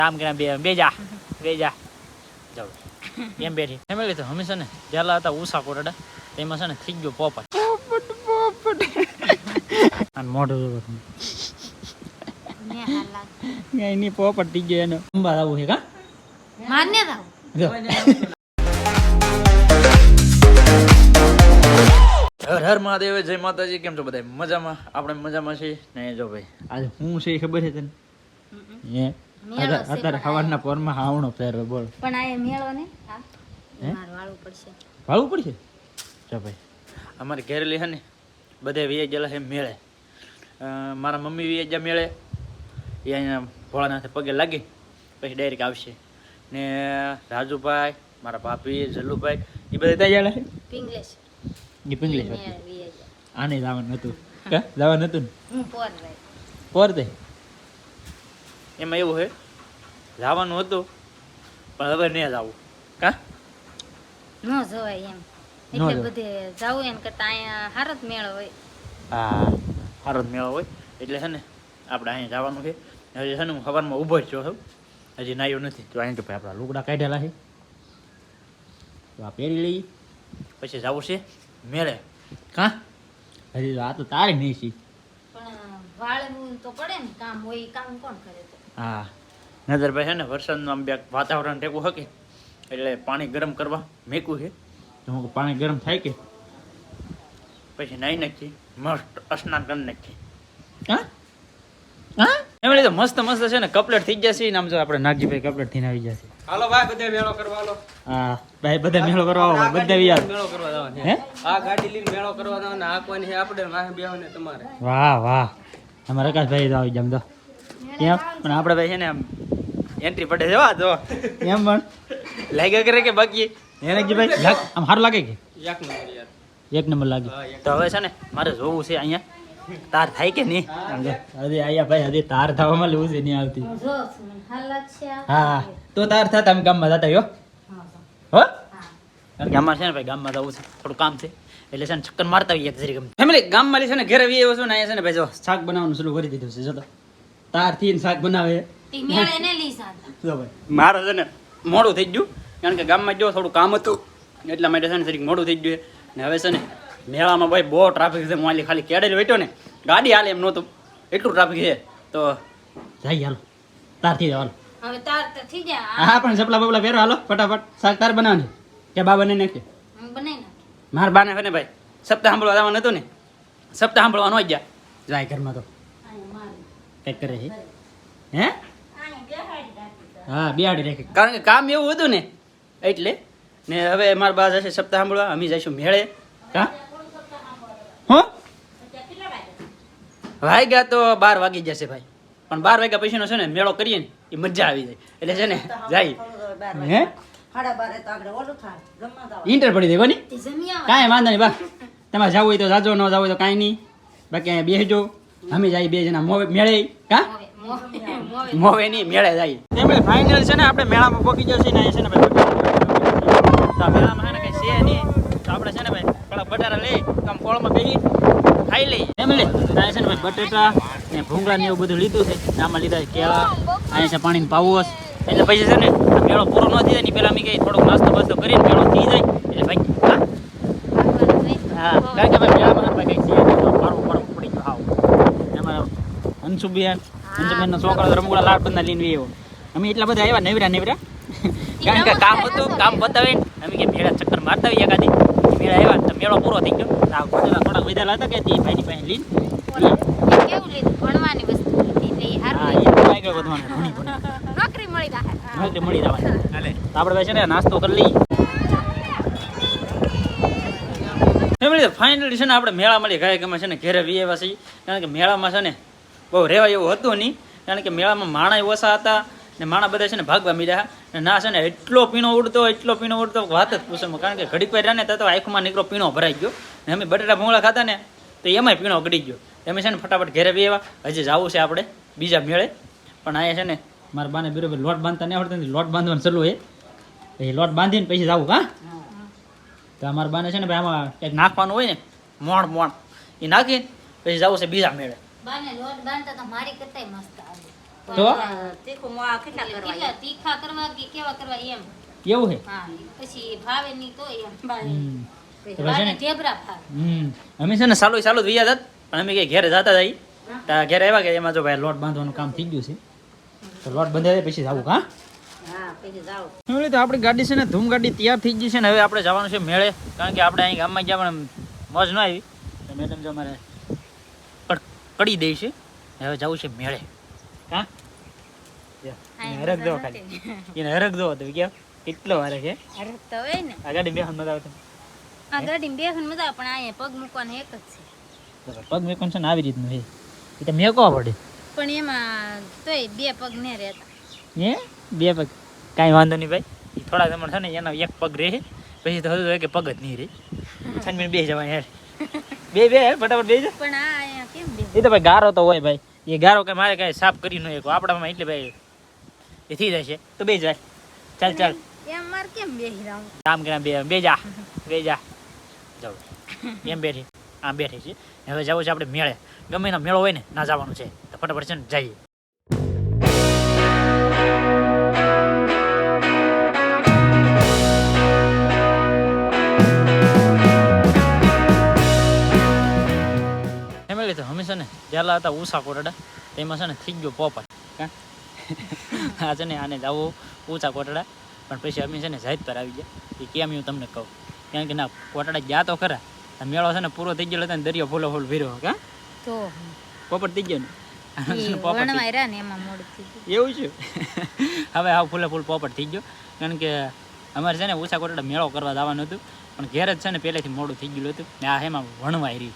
કામ કર્યા બે જા જાવ એમ બેઠી ફેમિલી તો હંમેશા ને પહેલા હતા ઉષા કોટડા તેમાં છે ને થઈ ગયો પોપટ અને મોઢું એની પોપટ થઈ ગયો એનો અંબા આવું છે કા માન્ય થાવ હર હર મહાદેવ જય માતાજી કેમ છો બધા મજામાં આપણે મજામાં છીએ ને જો ભાઈ આજે હું છે ખબર છે તને અત્યારે સવારના પોરમાં હાવણો ફેરવે બોલ પણ આ મેળો ને વાળવું પડશે જો ભાઈ અમારી ઘેરેલી છે ને બધે વીએ ગયેલા છે મેળે મારા મમ્મી વીએ ગયા મેળે એ અહીંયા ભોળાનાથે પગે લાગી પછી ડાયરેક્ટ આવશે ને રાજુભાઈ મારા ભાભી જલ્લુભાઈ એ બધા ત્યાં ગયેલા છે પિંગલેશ આને જવાનું હતું જવાનું હતું હું પોર દે એમાં એવું છે જવાનું હતું પણ હવે નહીં જવું કા ન જવાય એમ એટલે બધે જાવું એમ કરતા અહીંયા હારો જ મેળો હોય હા સારો જ મેળો હોય એટલે છે ને આપણે અહીંયા જવાનું છે હજી છે ને હું સવારમાં ઊભો જ છું હજી નાયો નથી તો અહીં તો ભાઈ આપણા લુગડા કાઢેલા છે તો આ પહેરી લઈએ પછી જવું છે મેળે કા હજી આ તો તારે નહીં છે પણ વાળવું તો પડે ને કામ હોય કામ કોણ કરે તો હા નજરભાઈ છે ને વરસાદનું આમ બે વાતાવરણ ટેકવું શકે એટલે પાણી ગરમ કરવા મેકવું છે તો હું પાણી ગરમ થાય કે પછી નાહી નાખી મસ્ત સ્નાન કરી નાખી હા હા એમ તો મસ્ત મસ્ત છે ને કપલેટ થઈ જશે ને આમ જો આપણે નાગજીભાઈ કપલેટ થઈને આવી જશે હાલો ભાઈ બધે મેળો કરવા હાલો હા ભાઈ બધા મેળો કરવા આવો બધા યાર મેળો કરવા જવાનું હે આ ગાડી લઈને મેળો કરવા જવાનું આ કોઈને છે આપણે વાહે બેહને તમારે વાહ વાહ અમારા આકાશભાઈ તો આવી જમ તો એમ પણ આપણે ભાઈ છે ને આમ એન્ટ્રી પડે છે વા જો એમ પણ લાગ્યા કરે કે બાકી એને કે ભાઈ આમ સારું લાગે કે એક નંબર યાર એક નંબર લાગે તો હવે છે ને મારે જોવું છે અહીંયા તાર થાય કે નહીં હજી અહીંયા ભાઈ હજી તાર થવામાં લેવું છે નહીં આવતી જો મને હાલ લાગશે હા તો તાર થતા અમે ગામમાં જતા હો હો કારણ કે અમારે છે ને ભાઈ ગામમાં જવું છે થોડું કામ છે એટલે છે ને ચક્કર મારતા આવીએ જરી ગમે ફેમિલી ગામમાં છે ને ઘરે આવીએ છો ને અહીંયા છે ને ભાઈ જો શાક બનાવવાનું શરૂ કરી દીધું છે જો તો તાર થી શાક બનાવે ઈ મેળે ને લઈ સાતા જો ભાઈ મારે છે ને મોડું થઈ ગયું કારણ કે ગામમાં જો થોડું કામ હતું એટલા માટે છે ને જરીક મોડું થઈ ગયું ને હવે છે ને મેળામાં ભાઈ બહુ ટ્રાફિક છે મોલી ખાલી કેડેલ બેઠો ને ગાડી હાલે એમ નહોતું એટલું ટ્રાફિક છે તો જાય હાલો તારથી જવાનું હવે તાર તો થઈ જા હા પણ ચપલા બપલા પહેરો હાલો ફટાફટ શાક તાર બનાવવાની કે બા બને નાખે હું બનાવી નાખી મારા બાને છે ને ભાઈ સપ્તાહ સાંભળવા જવાનું હતું ને સપ્તાહ સાંભળવાનું હોય ગયા જાય ઘરમાં તો કંઈક કરે છે હે હા બિહાડી રાખી કારણ કે કામ એવું હતું ને એટલે ને હવે મારા બા જશે સપ્તાહ સાંભળવા અમે જઈશું મેળે કા હો વાગ્યા તો 12 વાગી જશે ભાઈ પણ 12 વાગ્યા પછીનો છે ને મેળો કરીએ ને એ મજા આવી જાય એટલે છે ને જાય હે ઇન્ટર પડી દે કોની તે જમ્યા કાંઈ વાંધો નહીં બા તમારે જવું હોય તો જાજો ન જવું હોય તો કાંઈ નહીં બાકી અહીંયા બેસજો અમે જાય બે જણા મેળે કા મોવે નહીં મેળે જાય એમ ફાઇનલ છે ને આપણે મેળામાં પહોંચી જશે ને છે ને ભાઈ તો મેળામાં છે ને કઈ છે નહીં તો આપણે છે ને ભાઈ થોડા બટારા લઈ તો આમ કોળમાં બેસી ખાઈ લઈએ ફેમિલી ત્યાં છે ને ભાઈ બટેટા ને ભૂંગળા ને એવું બધું લીધું છે આમાં લીધા કેળા અહીંયા છે પાણીની પાવોસ એટલે પછી છે ને આ મેળો પૂરો ન થઈ જાય ને પેલા અમે કઈ થોડોક નાસ્તો બાસ્તો કરીને મેળો થઈ જાય એટલે ભાઈ હા કારણ કે ભાઈ મેળામાં ભાઈ કઈ છે મારું બરફ પડી ગયો હાવ એમાં અંશુબેનનો છોકરો રમગુડા લાડ બંધા લઈને આવ્યો અમે એટલા બધા આવ્યા નેવરા કારણ કે કામ હતું કામ બતાવીને અમે કે મેળા ચક્કર મારતા આવીએ એકાદી મેળા આવ્યા તો મેળો પૂરો થઈ ગયો આ થોડા વિધાલા હતા કે તે ભાઈની પાસે લઈને કેવું લીધું ભણવાની વસ્તુ લીધી હા હારું એ આગળ વધવાનું ભણી નોકરી મળી જાય નોકરી મળી જવાની હાલે તો આપણે ભાઈ છે ને નાસ્તો કરી લઈએ ફાઇનલી છે ને આપણે મેળા મળી ગાય ગમે છે ને ઘેરે વીએવા છીએ કારણ કે મેળામાં છે ને બહુ રહેવાય એવું હતું નહીં કારણ કે મેળામાં માણા ઓછા હતા ને માણા બધા છે ને ભાગવા મીડ્યા ને ના છે ને એટલો પીણો ઉડતો વાત જ પૂછવામાં કારણ કે ઘડીક વાર રહે તો આંખમાં નીકળો પીણો ભરાઈ ગયો ને અમે બટેટા ભૂંગળા ખાતા ને તો એમાંય પીણો ગળી ગયો અમે છે ને ફટાફટ ઘેરે વીએવા હજી જવું છે આપણે બીજા મેળે પણ અહીંયા છે ને મારા બાને બરોબર લોટ બાંધતા નહીં આવડતો લોટ બાંધવાનું ચાલુ એ લોટ બાંધીને પછી જવું હા તો અમારા બાને છે ને ભાઈ આમાં કંઈક નાખવાનું હોય ને મોણ એ નાખીને પછી જવું છે બીજા મેળે બાને લોટ બાંધતા તો મારી કરતાય મસ્ત આવે તો કેટલા તીખા કરવા કે કેવા કરવા એમ એવું છે હા પછી ભાવે નહીં તો એમ હમ. તો પછી બાને ને ઢેબરા ભાવે અમે છે ને ચાલુ જ વિયા હતા પણ અમે કે ઘેરે જતા હતા ત્યાં ઘેરે આવ્યા કે એમાં જો ભાઈ લોટ બાંધવાનું કામ થઈ ગયું છે તો લોટ બંધાય પછી જવું હા તો આપણી ગાડી છે ને ધૂમ ગાડી તૈયાર થઈ ગઈ છે ને હવે આપણે જવાનું છે મેળે કારણ કે આપણે અહીં ગામમાં ગયા પણ મોજ ન આવી તો મેડમ જો અમારે કડી દે છે હવે જવું છે મેળે હા હરક દો ખાલી એને હરક દો તો કેમ કેટલો વારે છે અરે તો હોય ને આ ગાડી બેહન મજા આવે આ ગાડીમાં બેસવાની મજા આવે, પણ અહીંયા પગ મૂકવાનું એક જ છે તો પગ મેકન છે ને આવી રીતનું છે એ તો મેકો પડે પણ એમાં તોય બે પગ ને રહેતા હે બે પગ કાંઈ વાંધો નહીં ભાઈ એ થોડા જમણ છે ને એનો એક પગ રહે પછી તો હજુ કે પગ જ નહીં રહે છાનબીન બે જવાય યાર બે ફટાફટ બે જા પણ આ અહીંયા કેમ બે એ તો ભાઈ ગારો તો હોય ભાઈ એ ગારો કે મારે કાંઈ સાફ કરી ન શકો આપણામાં એટલે ભાઈ એ થઈ જશે તો બે જાય ચાલ એમ મારે કેમ બેહી રહું કામ કર્યા બે જા જાવ એમ બેઠી આમ બેઠી છે હવે જવું છે આપણે મેળે ગમે એનો મેળો હોય ને ના જવાનું છે તો ફટાફટ છે ને જઈએ ફેમિલી તો હંમેશા ને પહેલાં હતા ઉષા કોટડા તેમાં છે ને થઈ ગયો પોપટ હા આ છે ને આને જવું ઊંચા કોટડા પણ પછી અમે છે ને જાહેર પર આવી ગયા એ કેમ હું તમને કહું કારણ કે ના કોટડા ગયા તો ખરા આ મેળો છે ને પૂરો થઈ ગયો હતો ને દરિયો ફૂલો ફૂલ ભીરો કા તો પોપટ થઈ ગયો ને વણવાય રહ્યા ને એમાં મોડું થઈ ગયું એવું છે હવે આ ફૂલે ફૂલ પોપટ થઈ ગયો કારણ કે અમારે છે ને ઊંચા કોટડા મેળો કરવા જવાનું હતું પણ ઘેર જ છે ને પહેલેથી મોડું થઈ ગયેલું હતું ને આ એમાં વણવાય રહી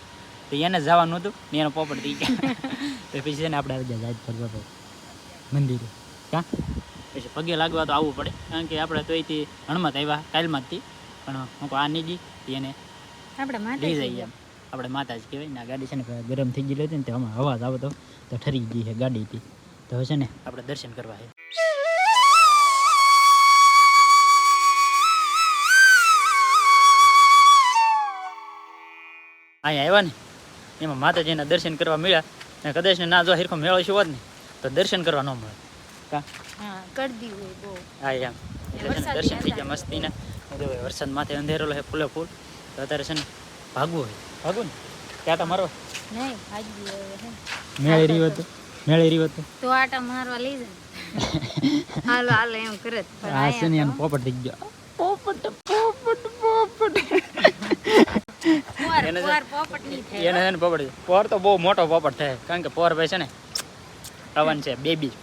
તો એને જવાનું હતું ને એનો પોપટ થઈ ગયા તો પછી છે ને આપણે આવી જાય ફરવા તો મંદિરે ક્યાં પછી પગે લાગવા તો આવવું પડે કારણ કે આપણે તો અહીંથી હણમત આવ્યા કાલમાંથી પણ હું આ નીજી એને આપણે માટે લઈ જઈએ એમ આપણે માતાજી કહેવાય ને આ ગાડી છે ને ગરમ થઈ ગયેલી હતી ને તો આમાં અવાજ આવતો તો ઠરી ગઈ છે ગાડીથી તો હવે છે ને આપણે દર્શન કરવા છે અહીંયા આવ્યા ને એમાં માતાજીના દર્શન કરવા મળ્યા અને કદાચ ને ના જો હિરખો મેળો છે હોત ને તો દર્શન કરવા ન મળે કા હા કરદી હોય બહુ હા એમ એટલે છે ને દર્શન થઈ ગયા મસ્તીના વરસાદ માથે અંધેરેલો છે ફૂલે ફૂલ તો અત્યારે છે ને ભાગવું ને ત્યાં તો મારો નહીં ભાજી હવે હે મેળે રહ્યો હતો તો આટા મારવા લઈ જાય હાલો હાલો એમ કરે જ. પણ આ છે ને એનો પોપટ થઈ ગયો એને પોર પોપટ નહીં થાય એને છે ને પોપટ પોર તો બહુ મોટો પોપટ થાય કારણ કે પોર ભાઈ છે ને અવન છે બેબી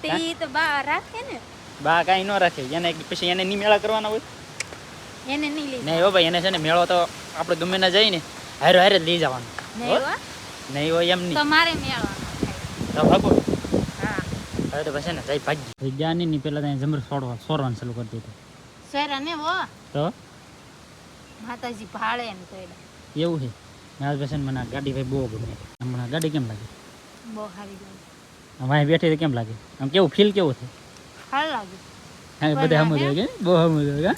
તે ઈ તો બા રાખે ને બા કાંઈ ન રાખે એને પછી એને નહીં મેળા કરવાના હોય એને નહીં લઈ નહીં હો ભાઈ એને છે ને મેળો તો આપણે ગમે ના જઈએ ને હારે હારે જ લઈ જવાનું નહીં હો નહીં હોય એમ નહીં તો મારે મેળવાનો તો ભાગો હા હવે તો પછી ને જઈ ભાગી ગયા નહીં પેલા ત્યાં જમર સોરવાનું ચાલુ કરી દીધું સરા ને હો તો માતાજી ભાળે ને તો એવું છે મારા પછી મને આ ગાડી ભાઈ બહુ ગમે હમણાં ગાડી કેમ લાગે બહુ સારી લાગે આમ અહીં બેઠી તો કેમ લાગે આમ કેવું ફીલ કેવું છે સારું લાગે હા બધા સમજ હોય કે બહુ સમજ હોય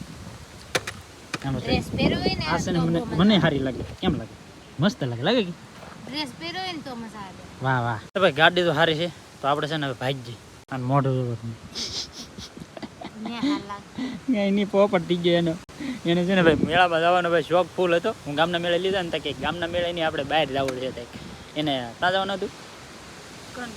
આમ ડ્રેસ પહેર્યો હોય ને આ છે ને મને સારી લાગે કેમ લાગે મસ્ત લાગે કે ડ્રેસ પહેર્યો હોય ને તો મજા આવે વાહ વાહ તો ભાઈ ગાડી તો સારી છે તો આપણે છે ને હવે ભાગી અને મોઢું ને હાર લાગે એની પોપટ થઈ ગયો એને છે ને ભાઈ મેળામાં જવાનો ભાઈ શોખ ફૂલ હતો હું ગામના મેળે લીધા ને કે ગામના મેળે નહીં આપણે બહાર જવું છે એને ત્યાં જવાનું હતું કોણ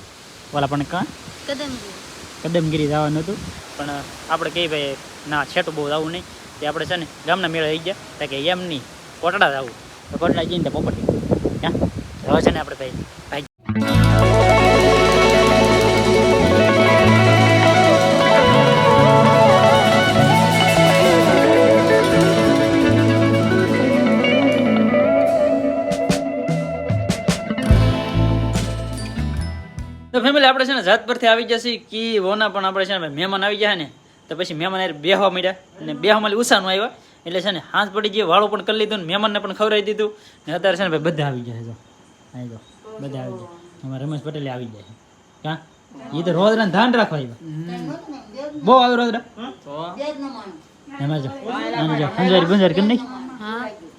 ઓલા પણ કાં કદમગીરી કદમગીરી જવાનું હતું પણ આપણે કહી ભાઈ ના છેટું બહુ જવું નહીં તે આપણે છે ને ગામના મેળે આવી ગયા તો કે એમ નહીં કોટડા જવું તો કોટડા જઈને તો પોપટ ક્યાં હવે છે ને આપણે ભાઈ ભાઈ તો ફેમિલી આપણે છે ને જાત પરથી આવી જશે કે વોના પણ આપણે છે ને મહેમાન આવી જાય ને તો પછી મહેમાન યાર બેહવા મળ્યા અને બેહવા મળી ઉષાનું આવ્યા એટલે છે ને હાથ પડી ગઈ વાળું પણ કરી લીધું ને મહેમાનને પણ ખવડાવી દીધું ને અત્યારે છે ને ભાઈ બધા આવી જાય જો અહીં જો બધા આવી જાય અમારા રમેશ પટેલે આવી જાય કાં એ તો રોદરા ધાન રાખવા આવ્યા બહુ આવે રોદરા એમાં જો આને જો હંજારી બંજારી કરી નાખી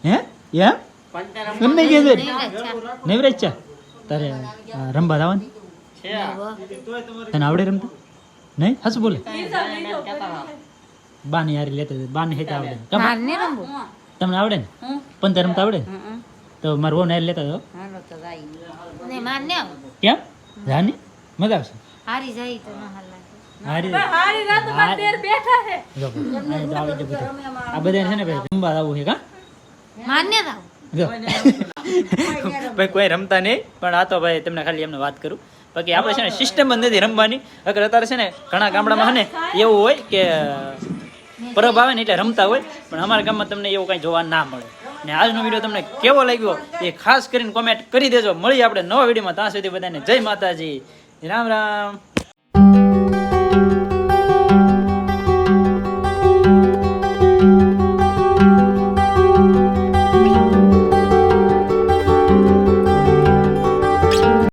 હે એમ કરી નાખી હંજારી નેવરેજ છે તારે રંબા દાવાની તને આવડે રમતા નહીં હસું બોલે બાની હારી લેતા હતા. બાની હેતા આવડે કેમ? માર ને રમવું તમને આવડે ને પણ તે રમતા આવડે તો મારો વહુ ને લેતા હતો ને માર ને આવું. કેમ જાની મજા આવશે હારી જાય તો ના હાલ લાગે. હારી જો, આ તો આવડી ગયું બધું. આ બધા છે ને ભાઈ રમવા આવું છે કા માર ને જ આવું. જો. ભાઈ કોઈ રમતા નહીં પણ આ તો ભાઈ તમને ખાલી એમને વાત કરું બાકી આપણે છે ને સિસ્ટમ જ નથી રમવાની. અગર અત્યારે છે ને ઘણા ગામડામાં છે ને એવું હોય કે પરબ આવે ને એટલે રમતા હોય પણ અમારા ગામમાં તમને એવું કાંઈ જોવા ના મળે. ને આજનો વિડીયો તમને કેવો લાગ્યો એ ખાસ કરીને કોમેન્ટ કરી દેજો. મળીએ આપણે નવા વિડીયોમાં. ત્યાં સુધી બધાને જય માતાજી, રામ રામ.